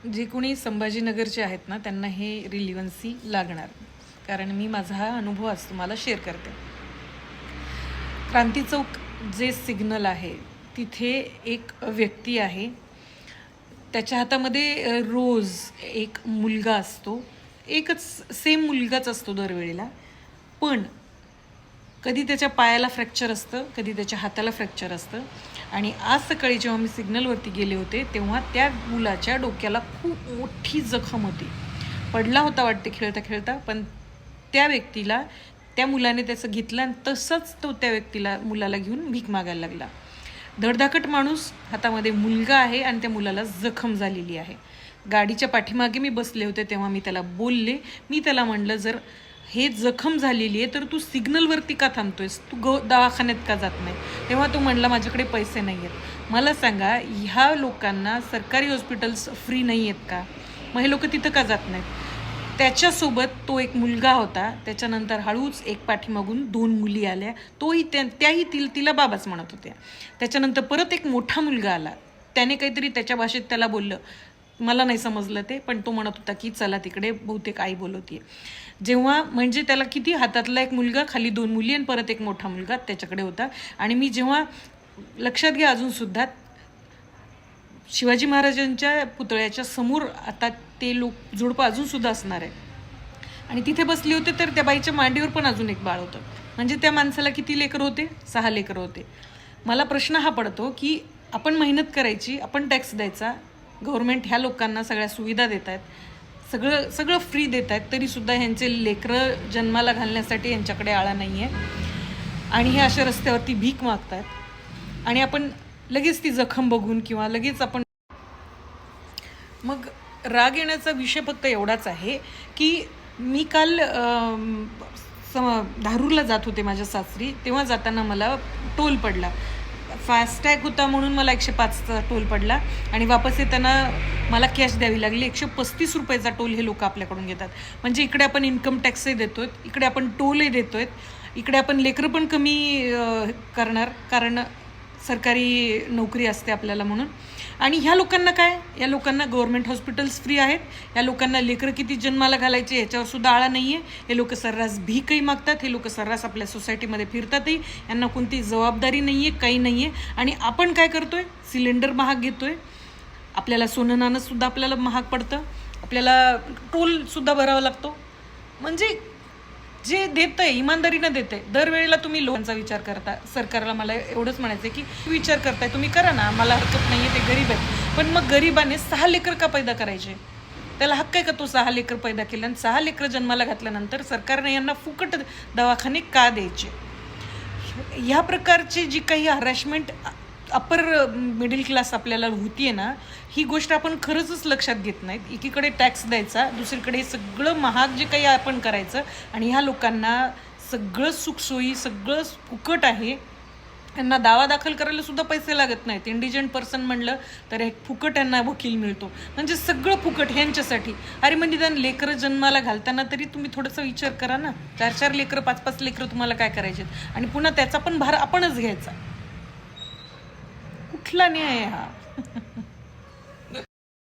जे कोणी संभाजीनगरचे आहेत ना त्यांना हे रिलिव्हन्सी लागणार, कारण मी माझा हा अनुभव आज तुम्हाला शेअर करते. क्रांती चौक जे सिग्नल आहे तिथे एक व्यक्ती आहे, त्याच्या हातामध्ये रोज एक मुलगा असतो, एकच सेम मुलगाच असतो दरवेळेला. पण कधी त्याच्या पायाला फ्रॅक्चर असतं, कधी त्याच्या हाताला फ्रॅक्चर असतं. आणि आज सकाळी जेव्हा मी सिग्नलवरती गेले होते तेव्हा त्या मुलाच्या डोक्याला खूप मोठी जखम होती. पडला होता वाटते खेळता खेळता, पण त्या व्यक्तीला त्या मुलाने त्याचं घेतलं आणि तसंच तो त्या मुलाला घेऊन भीक मागायला लागला. धडधाकट माणूस, हातामध्ये मुलगा आहे आणि त्या मुलाला जखम झालेली आहे. गाडीच्या पाठीमागे मी बसले होते तेव्हा मी त्याला बोलले. मी त्याला म्हणलं, जर हे जखम झालेली आहे तर तू सिग्नलवरती का थांबतोयस, तू दवाखान्यात का जात नाही? तेव्हा तो म्हणला, माझ्याकडे पैसे नाही आहेत. मला सांगा, ह्या लोकांना सरकारी हॉस्पिटल्स फ्री नाही आहेत का? मग हे लोक तिथं का जात नाहीत? त्याच्यासोबत तो एक मुलगा होता. त्याच्यानंतर हळूच एक पाठीमागून 2 मुली आल्या, तोही त्याही तिला बाबाच म्हणत होत्या. त्याच्यानंतर परत एक मोठा मुलगा आला, त्याने काहीतरी त्याच्या भाषेत त्याला बोललं, मला नाही समजलं ते, पण तो म्हणत होता की चला तिकडे, बहुतेक आई बोलवतीये. जेव्हा म्हणजे त्याला किती, हातातला एक मुलगा, खाली 2 मुली आणि परत एक मोठा मुलगा त्याच्याकडे होता. आणि मी जेव्हा, लक्षात घ्या अजूनसुद्धा, शिवाजी महाराजांच्या पुतळ्याच्या समोर आता ते लोक झुडपं अजूनसुद्धा असणार आहे. आणि तिथे बसले होते तर त्या बाईच्या मांडीवर पण अजून एक बाळ होतं. म्हणजे त्या माणसाला किती लेकरं होते? 6 लेकरं होते. मला प्रश्न हा पडतो की आपण मेहनत करायची, आपण टॅक्स द्यायचा, गव्हर्नमेंट ह्या लोकांना सगळ्या सुविधा देत आहेत, सगळं सगळं फ्री देत आहेत, तरीसुद्धा ह्यांचे लेकरं जन्माला घालण्यासाठी यांच्याकडे आळा नाही आहे. आणि हे अशा रस्त्यावरती भीक मागतात. आणि आपण लगेच ती जखम बघून किंवा लगेच आपण, मग राग येण्याचा विषय फक्त एवढाच आहे की मी काल धारूरला जात होते माझ्या सासरी. तेव्हा जाताना मला टोल पडला. फास्टॅग होता म्हणून मला 105चा टोल पडला. आणि वापस येताना मला कॅश द्यावी लागली. 135 रुपयाचा टोल हे लोक आपल्याकडून घेतात. म्हणजे इकडे आपण इन्कम टॅक्सही देतोय, इकडे आपण टोलही देतोय, इकडे आपण लेकरं पण कमी करणार, कारण सरकारी नोकरी असते आपल्याला म्हणून. आणि ह्या लोकांना काय, या लोकांना गव्हर्नमेंट हॉस्पिटल्स फ्री आहेत, या लोकांना लेकरं किती जन्माला घालायचे ह्याच्यावर सुद्धा आळा नाही आहे. हे लोक सर्रास भीकही मागतात, हे लोक सर्रास आपल्या सोसायटीमध्ये फिरतातही, यांना कोणती जबाबदारी नाही आहे, काही नाही आहे. आणि आपण काय करतोय, सिलेंडर महाग घेतोय, आपल्याला सोनं नाणंसुद्धा आपल्याला महाग पडतं, आपल्याला टोलसुद्धा भरावा लागतो. म्हणजे जे देत आहे इमानदारीनं देत आहे. दरवेळेला तुम्ही लोकांचा विचार करता. सरकारला मला एवढंच म्हणायचं आहे की विचार करताय तुम्ही, करा ना, मला हरकत नाही आहे, ते गरीब आहेत. पण मग गरिबाने 6 लेकर का पैदा करायचे? त्याला हक्क आहे का तो 6 लेकर पैदा केले? आणि 6 लेकर जन्माला घातल्यानंतर सरकारने यांना फुकट दवाखाने का द्यायचे? ह्या प्रकारची जी काही हॅरॅशमेंट अप्पर मिडल क्लास आपल्याला होतीये ना, ही गोष्ट आपण खरंच लक्षात घेत नाहीत. एकीकडे टॅक्स द्यायचा, दुसरीकडे सगळं महाग जे काही आपण करायचं, आणि ह्या लोकांना सगळं सुखसोयी, सगळं फुकट आहे. यांना दावा दाखल करायला सुद्धा पैसे लागत नाहीत. इंडिजंट पर्सन म्हणलं तर एक फुकट यांना वकील मिळतो. म्हणजे सगळं फुकट ह्यांच्यासाठी. अरे म्हणजे निदान लेकरं जन्माला घालताना तरी तुम्ही थोडासा विचार करा ना. 4-4 लेकरं, 5-5 लेकरं तुम्हाला काय करायचे, आणि पुन्हा त्याचा पण भार आपणच घ्यायचा. कुठला न्याय हा?